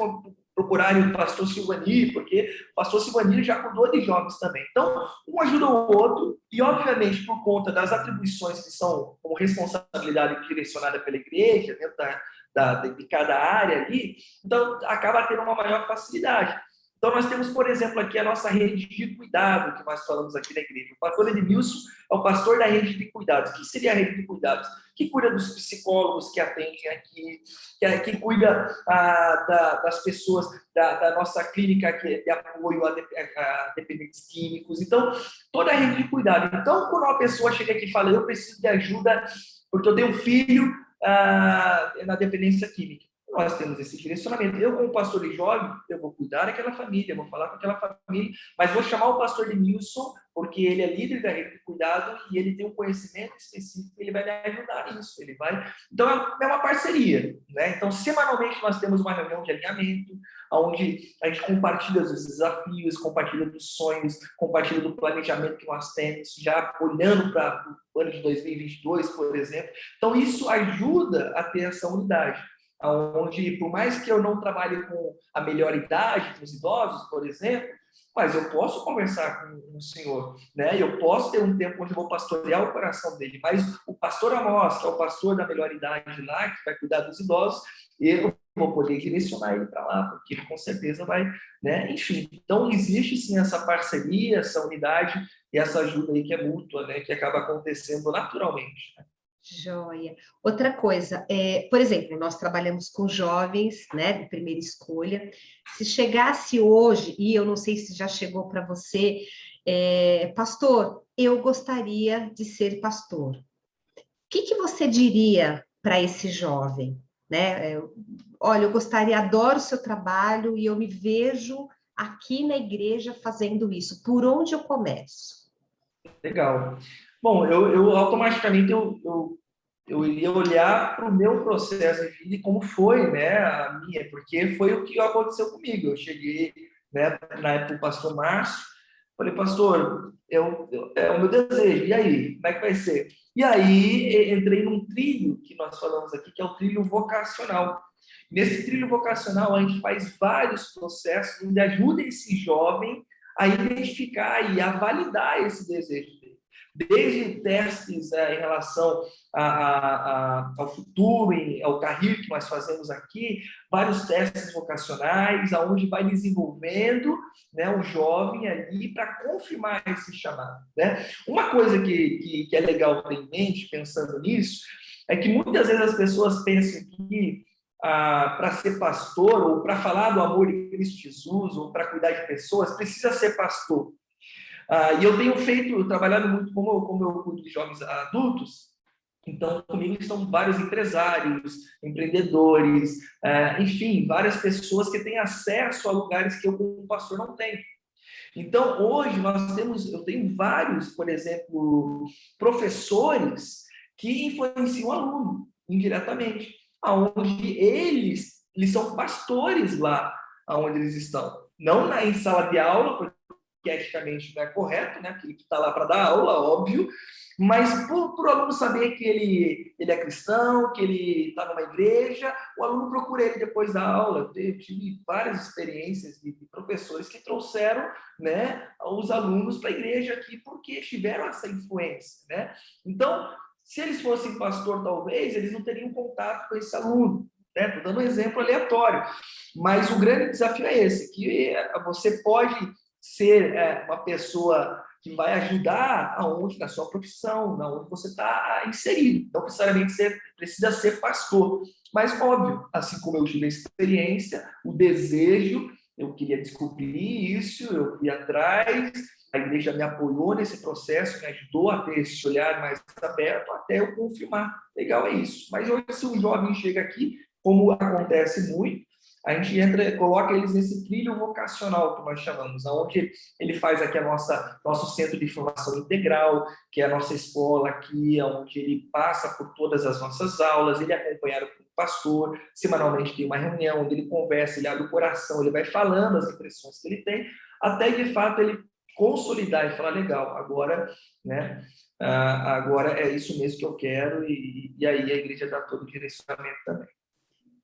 procurarem o pastor Silvani, porque o pastor Silvani já cuidou de jovens também. Então, um ajuda o outro, e obviamente, por conta das atribuições que são como responsabilidade direcionada pela igreja, dentro de cada área ali, então acaba tendo uma maior facilidade. Então, nós temos, por exemplo, aqui a nossa rede de cuidado, que nós falamos aqui na igreja. O pastor Edmilson é o pastor da rede de cuidados. O que seria a rede de cuidados? Que cuida dos psicólogos que atendem aqui, que cuida das pessoas da nossa clínica de apoio a dependentes químicos. Então, toda a rede de cuidado. Então, quando uma pessoa chega aqui e fala, eu preciso de ajuda porque eu tenho um filho na dependência química, nós temos esse direcionamento. Eu, como pastor de jovem, eu vou cuidar daquela família, vou falar com aquela família, mas vou chamar o pastor Denilson, porque ele é líder da rede de cuidado e ele tem um conhecimento específico, ele vai me ajudar nisso. Ele vai... Então, é uma parceria, né? Então, semanalmente, nós temos uma reunião de alinhamento, onde a gente compartilha os desafios, compartilha dos sonhos, compartilha do planejamento que nós temos, já olhando para o ano de 2022, por exemplo. Então, isso ajuda a ter essa unidade, onde, por mais que eu não trabalhe com a melhor idade, com os idosos, por exemplo, mas eu posso conversar com o senhor, né? Eu posso ter um tempo onde eu vou pastorear o coração dele, mas o pastor Amós, que é o pastor da melhor idade lá, que vai cuidar dos idosos, eu vou poder direcionar ele para lá, porque ele com certeza vai, né? Enfim, então existe sim essa parceria, essa unidade e essa ajuda aí que é mútua, né? Que acaba acontecendo naturalmente, né? Joia. Outra coisa, por exemplo, nós trabalhamos com jovens, né, de primeira escolha. Se chegasse hoje, e eu não sei se já chegou para você, pastor, eu gostaria de ser pastor. O que você diria para esse jovem? Né? Olha, eu gostaria, adoro o seu trabalho e eu me vejo aqui na igreja fazendo isso. Por onde eu começo? Legal. Bom, eu automaticamente eu iria olhar para o meu processo de vida e como foi, né, a minha, porque foi o que aconteceu comigo. Eu cheguei, né, na época do pastor Márcio, falei, pastor, é o meu desejo, e aí, como é que vai ser? E aí entrei num trilho que nós falamos aqui, que é o trilho vocacional. Nesse trilho vocacional, a gente faz vários processos onde ajuda esse jovem a identificar e a validar esse desejo dele. Desde testes em relação ao futuro, ao career que nós fazemos aqui, vários testes vocacionais, aonde vai desenvolvendo, né, o jovem ali para confirmar esse chamado, né? Uma coisa que é legal ter em mente, pensando nisso, é que muitas vezes as pessoas pensam que para ser pastor, ou para falar do amor de Cristo Jesus, ou para cuidar de pessoas, precisa ser pastor. E eu tenho trabalhado muito como eu cuido de jovens adultos, então comigo estão vários empresários, empreendedores, enfim, várias pessoas que têm acesso a lugares que eu como pastor não tenho. Então hoje eu tenho vários, por exemplo, professores que influenciam o aluno indiretamente, aonde eles são pastores lá aonde eles estão, não em sala de aula, que eticamente não é correto, né? Porque ele está lá para dar aula, óbvio, mas por o aluno saber que ele é cristão, que ele está numa igreja, o aluno procura ele depois da aula. Eu tive várias experiências de professores que trouxeram, né, os alunos para a igreja aqui porque tiveram essa influência, né? Então, se eles fossem pastor, talvez, eles não teriam contato com esse aluno. Estou dando um exemplo aleatório, mas o grande desafio é esse, que você pode ser uma pessoa que vai ajudar aonde, na sua profissão, onde você está inserido. Não necessariamente você precisa ser pastor, mas óbvio, assim como eu tive a experiência, o desejo, eu queria descobrir isso, eu fui atrás, a igreja me apoiou nesse processo, me ajudou a ter esse olhar mais aberto até eu confirmar. Legal, é isso. Mas hoje, se um jovem chega aqui, como acontece muito, a gente coloca eles nesse trilho vocacional que nós chamamos, onde ele faz aqui nosso centro de formação integral, que é a nossa escola aqui, onde ele passa por todas as nossas aulas, ele é acompanhado por um pastor, semanalmente tem uma reunião onde ele conversa, ele abre o coração, ele vai falando as impressões que ele tem, até de fato ele consolidar e falar, legal, agora, né, agora é isso mesmo que eu quero, e aí a igreja dá todo o direcionamento também.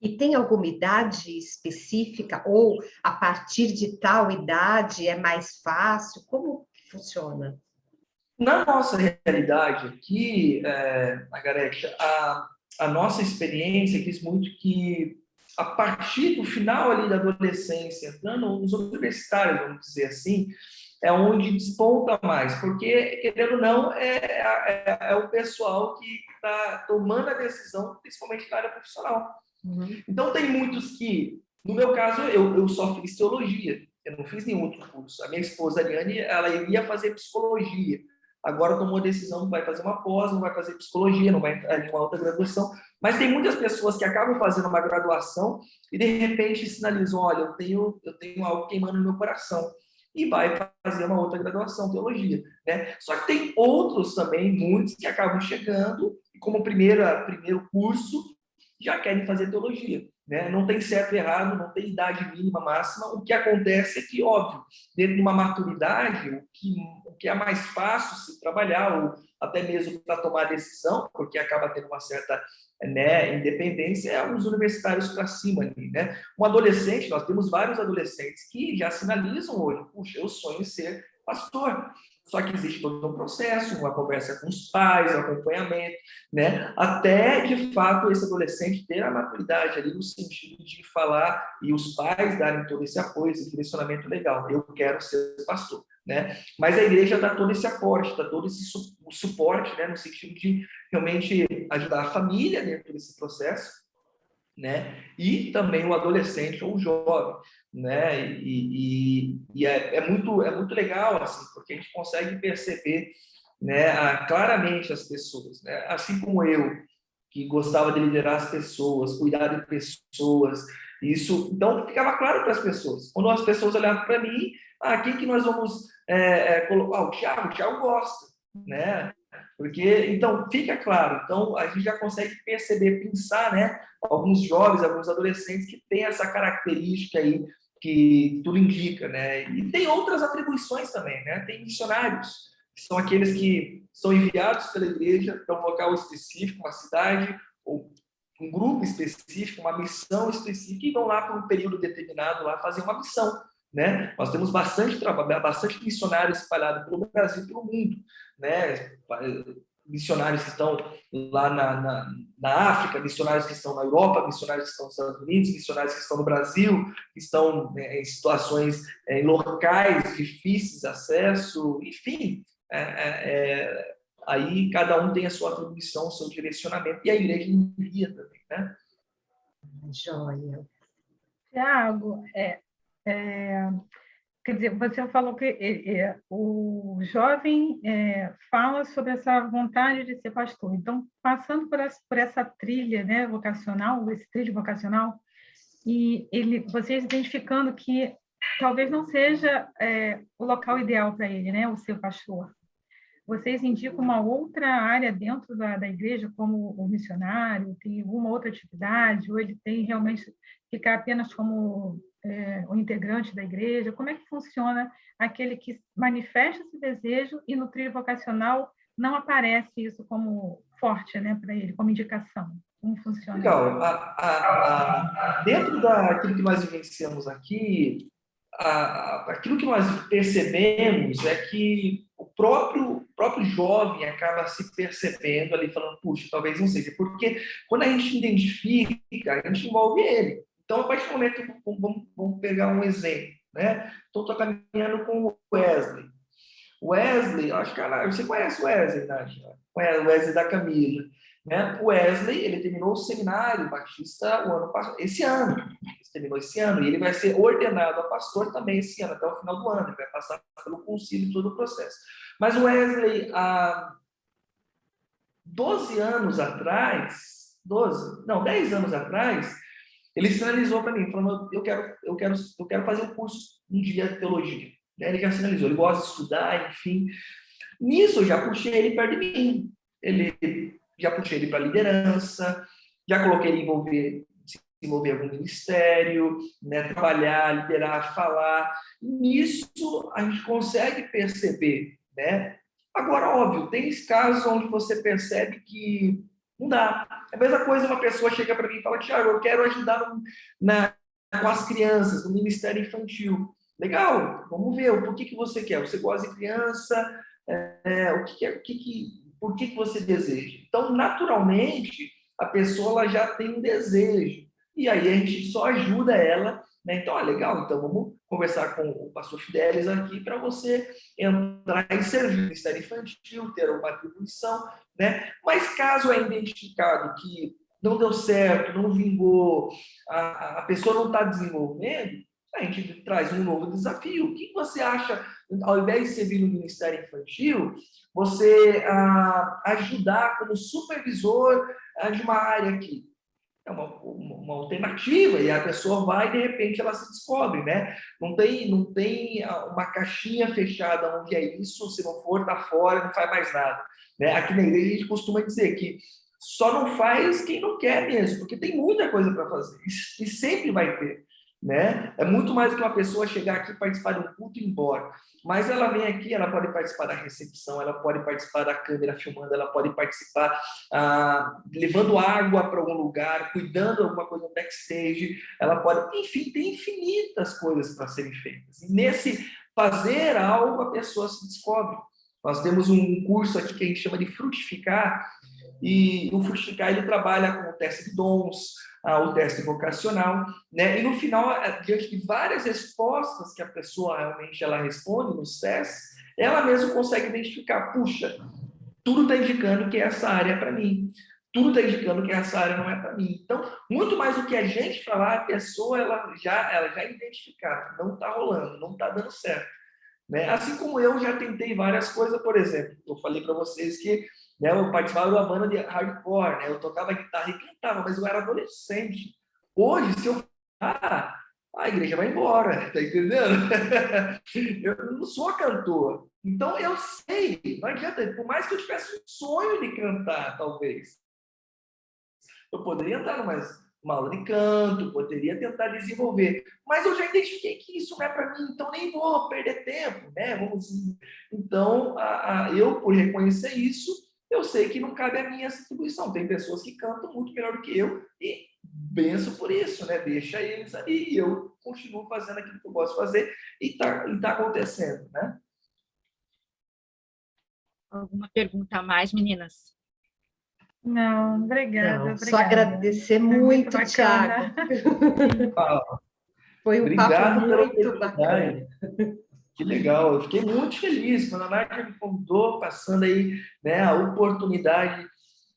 E tem alguma idade específica, ou a partir de tal idade é mais fácil? Como que funciona? Na nossa realidade aqui, Margarete, a nossa experiência diz muito que a partir do final ali da adolescência, entrando nos universitários, vamos dizer assim, é onde desponta mais, porque, querendo ou não, é o pessoal que está tomando a decisão, principalmente na área profissional. Uhum. Então, tem muitos que, no meu caso, eu só fiz teologia, eu não fiz nenhum outro curso. A minha esposa, Ariane, ela iria fazer psicologia, agora tomou a decisão, não vai fazer uma pós, não vai fazer psicologia, não vai entrar em uma outra graduação. Mas tem muitas pessoas que acabam fazendo uma graduação e, de repente, sinalizam, olha, eu tenho algo queimando no meu coração. E vai fazer uma outra graduação, teologia, né? Só que tem outros também, muitos, que acabam chegando e, como primeiro curso, já querem fazer teologia, né? Não tem certo e errado, não tem idade mínima, máxima. O que acontece é que, óbvio, dentro de uma maturidade, o que é mais fácil se trabalhar, ou até mesmo para tomar decisão, porque acaba tendo uma certa, né, independência, é os universitários para cima ali, né? Um adolescente, nós temos vários adolescentes que já sinalizam hoje, puxa, eu sonho em ser pastor. Só que existe todo um processo, uma conversa com os pais, um acompanhamento, né? Até, de fato, esse adolescente ter a maturidade ali no sentido de falar e os pais darem todo esse apoio, esse direcionamento legal. Eu quero ser pastor, né? Mas a igreja dá todo esse aporte, dá todo esse suporte, né? No sentido de realmente ajudar a família dentro desse processo, né? E também o adolescente ou o jovem, né? É muito legal, assim, porque a gente consegue perceber, né, claramente as pessoas, né? Assim como eu, que gostava de liderar as pessoas, cuidar de pessoas, isso, então ficava claro para as pessoas. Quando as pessoas olhavam para mim, quem que nós vamos colocar? O Thiago gosta, né? Porque, então, fica claro. Então, a gente já consegue perceber, pensar, né? Alguns jovens, alguns adolescentes que têm essa característica aí que tudo indica, né? E tem outras atribuições também, né? Tem missionários, que são aqueles que são enviados pela igreja para um local específico, uma cidade, ou um grupo específico, uma missão específica, e vão lá por um período determinado lá fazer uma missão, né? Nós temos bastante trabalho, bastante missionários espalhados pelo Brasil e pelo mundo, né? Missionários que estão lá na África, missionários que estão na Europa, missionários que estão nos Estados Unidos, missionários que estão no Brasil, que estão em situações, em locais difíceis de acesso, enfim, aí cada um tem a sua atribuição, o seu direcionamento, e a igreja envia também, né? Joia. Tiago, quer dizer, você falou que o jovem fala sobre essa vontade de ser pastor. Então, passando por essa trilha, né, vocacional, esse trilho vocacional, e vocês identificando que talvez não seja o local ideal para ele, né, o ser pastor. Vocês indicam uma outra área dentro da igreja, como o missionário, tem alguma outra atividade, ou ele tem realmente ficar apenas como o integrante da igreja? Como é que funciona aquele que manifesta esse desejo e no trilho vocacional não aparece isso como forte, né, para ele, como indicação? Como funciona? Legal. Dentro daquilo que nós vivenciamos aqui, aquilo que nós percebemos é que o próprio jovem acaba se percebendo ali, falando, puxa, talvez não seja, porque quando a gente identifica, a gente envolve ele. Então, a partir do momento, vamos pegar um exemplo, né? Então, estou caminhando com o Wesley. Wesley, acho que você conhece o Wesley, né? O Wesley da Camila. Né? O Wesley, ele terminou o seminário batista esse ano. Ele terminou esse ano, e ele vai ser ordenado a pastor também esse ano, até o final do ano. Ele vai passar pelo concílio e todo o processo. Mas o Wesley, há 10 anos atrás, ele sinalizou para mim, falando, eu quero fazer um curso um dia de teologia. Ele já sinalizou, ele gosta de estudar, enfim. Nisso, eu já puxei ele perto de mim. Já puxei ele para liderança, já coloquei ele se envolver em algum ministério, né, trabalhar, liderar, falar. Nisso, a gente consegue perceber, né? Agora, óbvio, tem casos onde você percebe que não dá. É a mesma coisa, uma pessoa chega para mim e fala, Thiago, eu quero ajudar com as crianças, no ministério infantil. Legal, vamos ver, por que você quer? Você gosta de criança? Por que você deseja? Então, naturalmente, a pessoa ela já tem um desejo. E aí a gente só ajuda ela, né? Então, legal, então vamos conversar com o pastor Fidelis aqui para você entrar em serviço no ministério infantil, ter uma atribuição, né? Mas caso é identificado que não deu certo, não vingou, a pessoa não está desenvolvendo, a gente traz um novo desafio. O que você acha, ao invés de você vir no Ministério Infantil, você ajudar como supervisor de uma área aqui? É uma alternativa, e a pessoa vai e de repente ela se descobre, né? Não tem uma caixinha fechada onde é isso, se não for, tá fora, não faz mais nada. Né? Aqui na igreja a gente costuma dizer que só não faz quem não quer mesmo, porque tem muita coisa para fazer, e sempre vai ter. Né? É muito mais do que uma pessoa chegar aqui, participar de um culto e ir embora. Mas ela vem aqui, ela pode participar da recepção, ela pode participar da câmera filmando, ela pode participar levando água para algum lugar, cuidando de alguma coisa no backstage, ela pode, enfim, tem infinitas coisas para serem feitas. E nesse fazer algo, a pessoa se descobre. Nós temos um curso aqui que a gente chama de Frutificar, e o Frutificar ele trabalha com o teste de dons, o teste vocacional, né? E no final, diante de várias respostas que a pessoa realmente ela responde nos testes, ela mesma consegue identificar, puxa, tudo está indicando que essa área é para mim. Tudo está indicando que essa área não é para mim. Então, muito mais do que a gente falar, a pessoa ela já identificar, não está rolando, não está dando certo. Né? Assim como eu já tentei várias coisas, por exemplo, eu falei para vocês que né, eu participava de uma banda de hardcore, né? Eu tocava guitarra e cantava, mas eu era adolescente. Hoje, se eu a igreja vai embora, tá entendendo? Eu não sou cantor. Então, eu sei, não adianta, por mais que eu tivesse um sonho de cantar, talvez, eu poderia entrar numa aula de canto, poderia tentar desenvolver, mas eu já identifiquei que isso não é para mim, então nem vou perder tempo, né? Vamos dizer. Então, eu, por reconhecer isso, eu sei que não cabe a minha atribuição. Tem pessoas que cantam muito melhor do que eu e benço por isso, né? Deixa eles ali e eu continuo fazendo aquilo que eu gosto de fazer e tá acontecendo, né? Alguma pergunta a mais, meninas? Não, obrigada, Não, só obrigada. agradecer Foi muito muito, Thiago. bacana. Foi um papo Obrigado pela muito bacana. Que legal, eu fiquei muito feliz quando a Nádia me convidou, passando aí, né, a oportunidade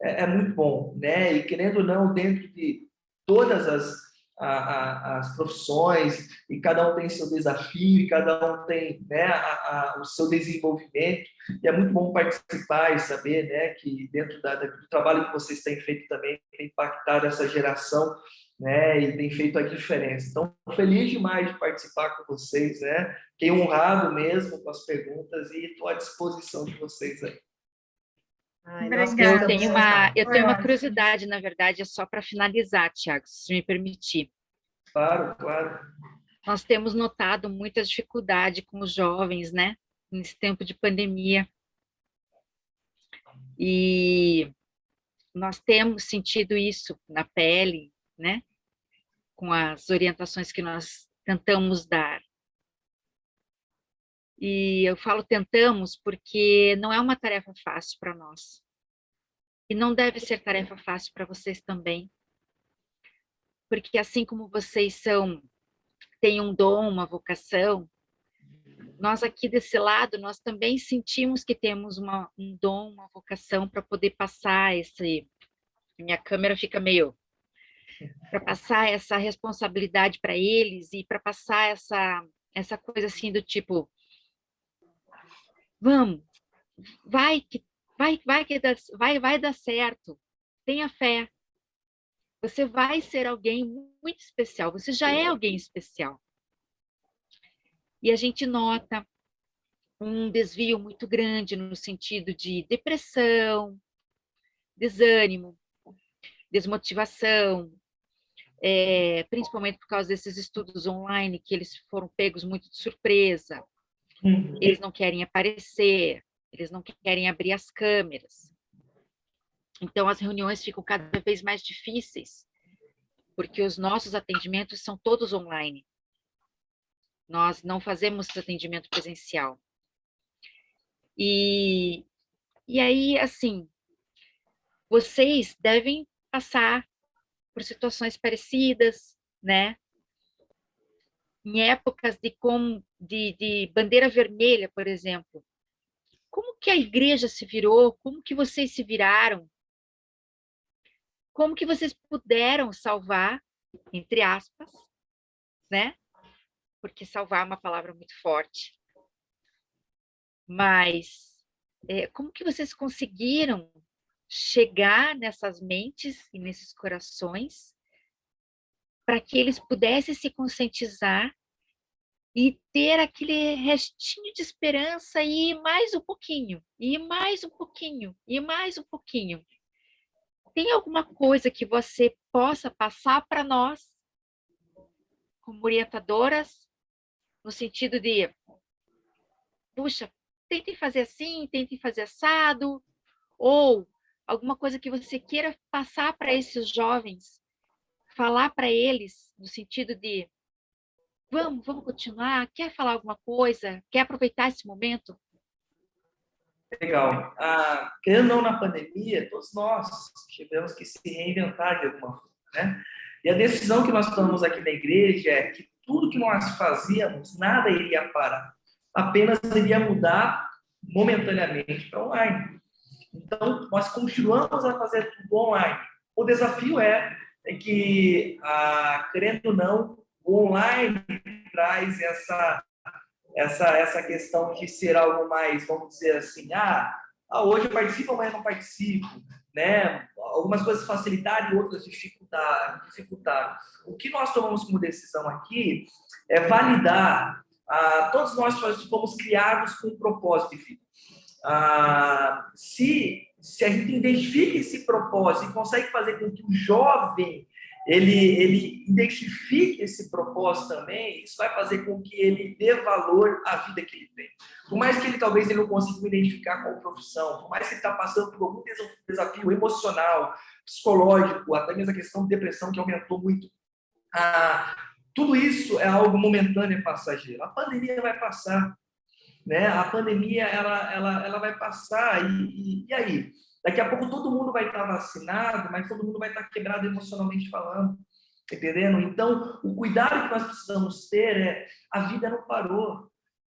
é muito bom, né, e querendo ou não, dentro de todas as profissões, e cada um tem seu desafio, e cada um tem, né, o seu desenvolvimento, e é muito bom participar e saber, né, que dentro do trabalho que vocês têm feito também, tem impactado essa geração, né, e tem feito a diferença. Então, feliz demais de participar com vocês, né, fiquei honrado mesmo com as perguntas e estou à disposição de vocês aí. Ai, Obrigada. Eu Foi tenho uma ótimo. curiosidade, na verdade, é só para finalizar, Tiago, se me permitir. Claro, claro. Nós temos notado muita dificuldade com os jovens, né, nesse tempo de pandemia. E nós temos sentido isso na pele, né, com as orientações que nós tentamos dar. E eu falo tentamos porque não é uma tarefa fácil para nós. E não deve ser tarefa fácil para vocês também. Porque assim como vocês têm um dom, uma vocação, nós aqui desse lado, nós também sentimos que temos um dom, uma vocação para poder passar esse... Minha câmera fica meio... Para passar essa responsabilidade para eles e para passar essa coisa assim do tipo, vamos, vai dar certo, tenha fé, você vai ser alguém muito especial, você já é alguém especial. E a gente nota um desvio muito grande no sentido de depressão, desânimo, desmotivação, principalmente por causa desses estudos online que eles foram pegos muito de surpresa. Eles não querem aparecer, eles não querem abrir as câmeras. Então, as reuniões ficam cada vez mais difíceis, porque os nossos atendimentos são todos online. Nós não fazemos atendimento presencial. E aí, assim, vocês devem passar por situações parecidas, né? Em épocas de bandeira vermelha, por exemplo. Como que a igreja se virou? Como que vocês se viraram? Como que vocês puderam salvar, entre aspas, né? porque salvar é uma palavra muito forte. Mas como que vocês conseguiram chegar nessas mentes e nesses corações para que eles pudessem se conscientizar e ter aquele restinho de esperança e ir mais um pouquinho, e mais um pouquinho, e mais um pouquinho? Tem alguma coisa que você possa passar para nós, como orientadoras, no sentido de, puxa, tentem fazer assim, tentem fazer assado, ou alguma coisa que você queira passar para esses jovens, falar para eles, no sentido de, vamos continuar, quer falar alguma coisa, quer aproveitar esse momento? Legal. Querendo ou não, na pandemia, todos nós tivemos que se reinventar de alguma forma, né? E a decisão que nós tomamos aqui na igreja é que tudo que nós fazíamos, nada iria parar. Apenas iria mudar momentaneamente para online. Então, nós continuamos a fazer tudo online. O desafio é que, querendo ou não, o online traz essa questão de ser algo mais, vamos dizer assim, hoje eu participo, amanhã não participo, né? Algumas coisas facilitaram e outras dificultaram. O que nós tomamos como decisão aqui é validar, todos nós fomos criados com um propósito de vida. Se a gente identifica esse propósito e consegue fazer com que o jovem ele identifique esse propósito também, isso vai fazer com que ele dê valor à vida que ele tem. Por mais que ele talvez ele não consiga identificar com a profissão, por mais que ele está passando por algum desafio emocional, psicológico, até mesmo a questão de depressão que aumentou muito, tudo isso é algo momentâneo e passageiro. A pandemia vai passar, né? A pandemia ela vai passar e aí? Daqui a pouco todo mundo vai estar vacinado, mas todo mundo vai estar quebrado emocionalmente falando, entendendo? Então, o cuidado que nós precisamos ter é, a vida não parou.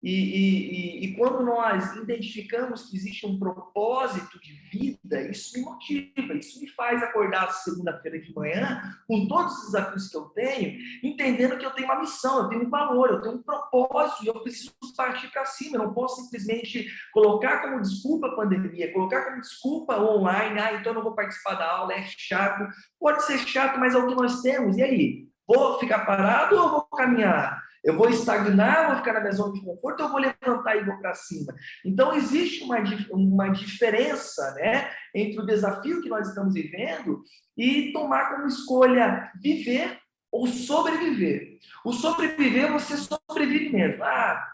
E quando nós identificamos que existe um propósito de vida, isso me motiva, isso me faz acordar segunda-feira de manhã, com todos os desafios que eu tenho, entendendo que eu tenho uma missão, eu tenho um valor, eu tenho um propósito e eu preciso partir para cima. Eu não posso simplesmente colocar como desculpa a pandemia, colocar como desculpa o online, então eu não vou participar da aula, é chato. Pode ser chato, mas é o que nós temos. E aí? Vou ficar parado ou vou caminhar? Eu vou estagnar, vou ficar na minha zona de conforto, ou eu vou levantar e vou para cima? Então, existe uma diferença, né, entre o desafio que nós estamos vivendo e tomar como escolha viver ou sobreviver. O sobreviver, você sobrevive mesmo.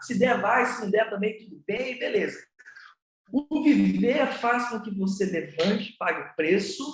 Se der, vai, se não der também, tudo bem, beleza. O viver faz com que você levante, pague o preço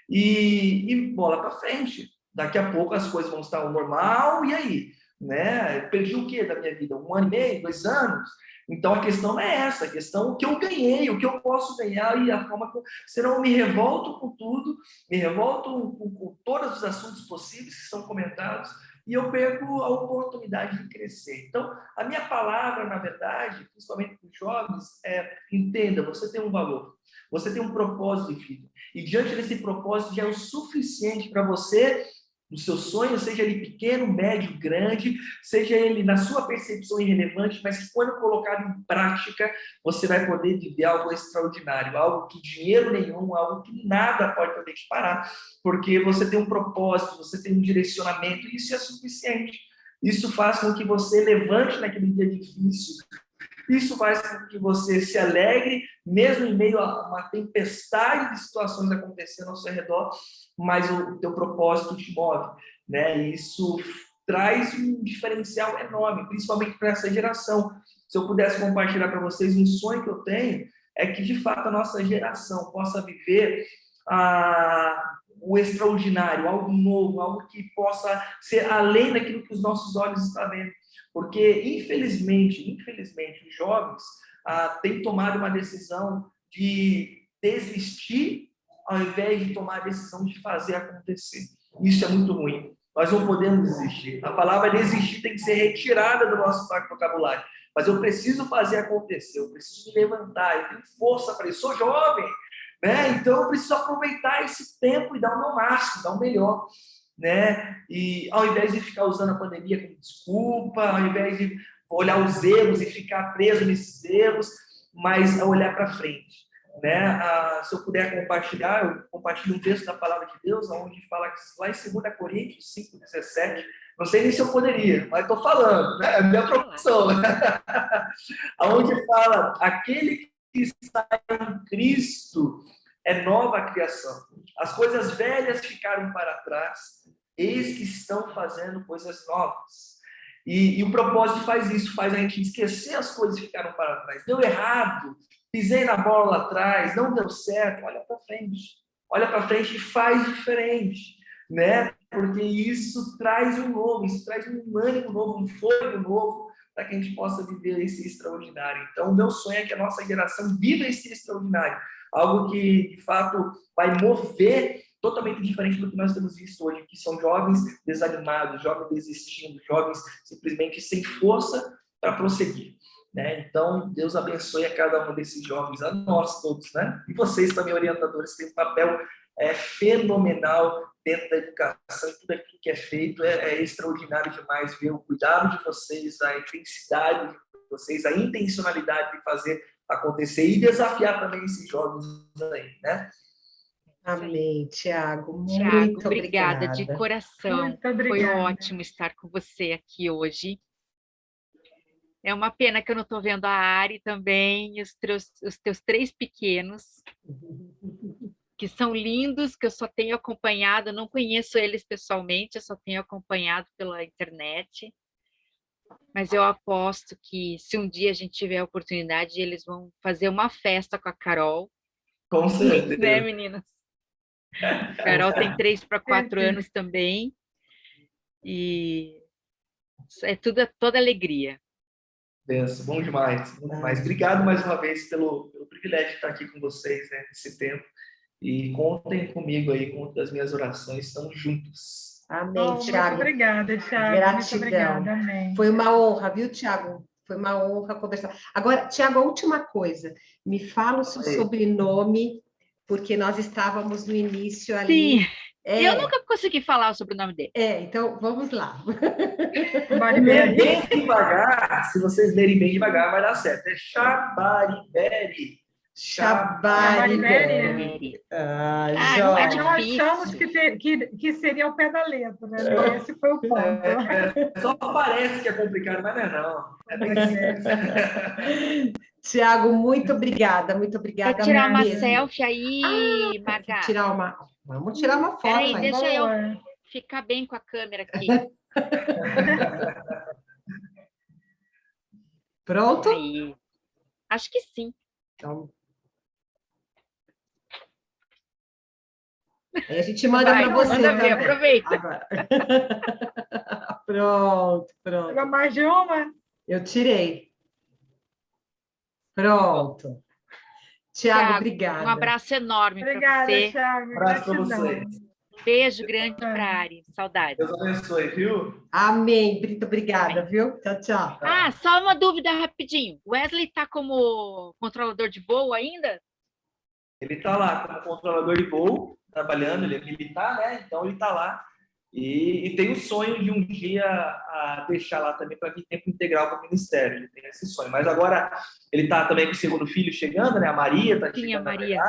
e bola para frente. Daqui a pouco as coisas vão estar ao normal, e aí? Né? Perdi o quê da minha vida? 1 ano e meio, 2 anos? Então a questão não é essa, a questão é o que eu ganhei, o que eu posso ganhar e a forma como. Senão eu me revolto com tudo, me revolto com todos os assuntos possíveis que são comentados e eu perco a oportunidade de crescer. Então, a minha palavra, na verdade, principalmente para os jovens, é: entenda, você tem um valor, você tem um propósito de vida. E diante desse propósito já é o suficiente para você, no seu sonho, seja ele pequeno, médio, grande, seja ele na sua percepção irrelevante, mas que quando colocado em prática, você vai poder viver algo extraordinário, algo que dinheiro nenhum, algo que nada pode poder te parar, porque você tem um propósito, você tem um direcionamento, e isso é suficiente. Isso faz com que você levante naquele dia difícil. Isso faz com que você se alegre, mesmo em meio a uma tempestade de situações acontecendo ao seu redor, mas o teu propósito te move, né? E isso traz um diferencial enorme, principalmente para essa geração. Se eu pudesse compartilhar para vocês um sonho que eu tenho, é que, de fato, a nossa geração possa viver o extraordinário, algo novo, algo que possa ser além daquilo que os nossos olhos estão vendo. Porque, infelizmente, os jovens têm tomado uma decisão de desistir ao invés de tomar a decisão de fazer acontecer. Isso é muito ruim. Nós não podemos desistir. A palavra desistir tem que ser retirada do nosso vocabulário. Mas eu preciso fazer acontecer, eu preciso me levantar, eu tenho força para isso. Sou jovem, né? Então eu preciso aproveitar esse tempo e dar o meu máximo, dar o melhor. né? E ao invés de ficar usando a pandemia como desculpa, ao invés de olhar os erros e ficar preso nesses erros, mas a olhar para frente, né? Se eu puder compartilhar, eu compartilho um texto da Palavra de Deus, onde fala que lá em 2 Coríntios 5:17, não sei nem se eu poderia, mas estou falando, né? É a minha profissão, né? Onde fala, aquele que está em Cristo é nova criação. As coisas velhas ficaram para trás, eis que estão fazendo coisas novas. E o propósito faz isso, faz a gente esquecer as coisas que ficaram para trás. Deu errado, pisei na bola lá atrás, não deu certo, olha para frente e faz diferente, né? Porque isso traz um novo, isso traz um ânimo novo, um fôlego novo, para que a gente possa viver esse extraordinário. Então, o meu sonho é que a nossa geração viva esse extraordinário, algo que, de fato, vai mover totalmente diferente do que nós temos visto hoje, que são jovens desanimados, jovens desistindo, jovens simplesmente sem força para prosseguir, né? Então, Deus abençoe a cada um desses jovens, a nós todos, né? E vocês também, orientadores, têm um papel fenomenal dentro da educação, e tudo aquilo que é feito é extraordinário demais ver o cuidado de vocês, a intensidade de vocês, a intencionalidade de fazer acontecer e desafiar também esses jovens aí, né? Amém, Tiago. Tiago, Muito obrigada de coração. Muito obrigada. Foi ótimo estar com você aqui hoje. É uma pena que eu não estou vendo a Ari também, e os teus 3 pequenos, que são lindos, que eu só tenho acompanhado, não conheço eles pessoalmente, eu só tenho acompanhado pela internet. Mas eu aposto que se um dia a gente tiver a oportunidade, eles vão fazer uma festa com a Carol. Com certeza. Né, meninas? A Carol tem 3 para 4 anos também. E é toda alegria. Benção, bom demais, bom demais. Obrigado mais uma vez pelo privilégio de estar aqui com vocês, né, nesse tempo. E contem comigo aí, contem as minhas orações, estamos juntos. Amém, Tiago. Muito obrigada, Tiago. Gratidão. Muito obrigada, amém. Foi uma honra, viu, Tiago? Foi uma honra conversar. Agora, Tiago, a última coisa. Me fala o seu sobrenome, porque nós estávamos no início ali. Sim, eu nunca consegui falar o sobrenome dele. Então, vamos lá. Ler bem devagar, se vocês lerem bem devagar, vai dar certo. É Chabariberi. Chabariberi. Não é Nós difícil. achamos que seria ao pé da letra, né? Esse foi o ponto. Só parece que é complicado, mas não é não. Tiago, muito obrigada, muito obrigada. Quer tirar uma mesmo. selfie aí, Marga? Vamos tirar uma foto. Peraí, aí. deixa eu ficar bem com a câmera aqui. Pronto? Aí. Acho que sim. Então, aí a gente manda para você. Manda ver, também. aproveita. Agora. Pronto. Pegou mais de uma? Eu tirei. Pronto. Tiago, obrigada. Um abraço enorme para Obrigada, você. Tiago. Um abraço para Gratidão. vocês. Um beijo grande para a Ari. Saudades. Deus abençoe, viu? Amém. Muito obrigada, viu? Tchau, tchau. Ah, só uma dúvida rapidinho. O Wesley está como controlador de voo ainda? Ele está lá como controlador de voo, trabalhando, ele é militar, né? Então ele está lá. E tem o sonho de um dia deixar lá também para vir tempo integral para o ministério. Ele tem esse sonho. Mas agora ele está também com o segundo filho chegando, né? A Maria está chegando. Sim, a Maria.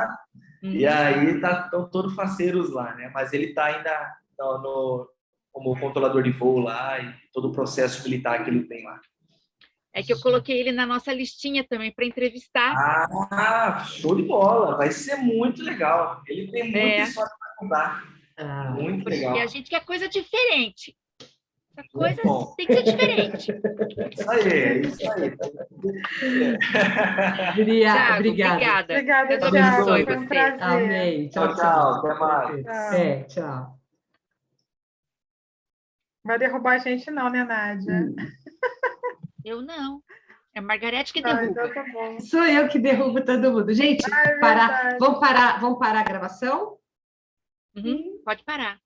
E aí estão todos faceiros lá, né? Mas ele está ainda como controlador de voo lá e todo o processo militar que ele tem lá. É que eu coloquei ele na nossa listinha também para entrevistar. Ah, show de bola! Vai ser muito legal. Ele tem muita história para contar. Muito Porque legal. a gente quer coisa diferente. Essa coisa tem que ser diferente. Isso aí, isso aí. Thiago, Obrigada. Obrigada, Deus Tiago. abençoe Foi um você. prazer. Amém. Tchau, tchau. Até mais. Tchau. Vai derrubar a gente não, né, Nádia? Eu não. É a Margarete que Ah, derruba. então tá bom. Sou eu que derrubo todo mundo. Gente, verdade. vamos parar a gravação? Pode parar.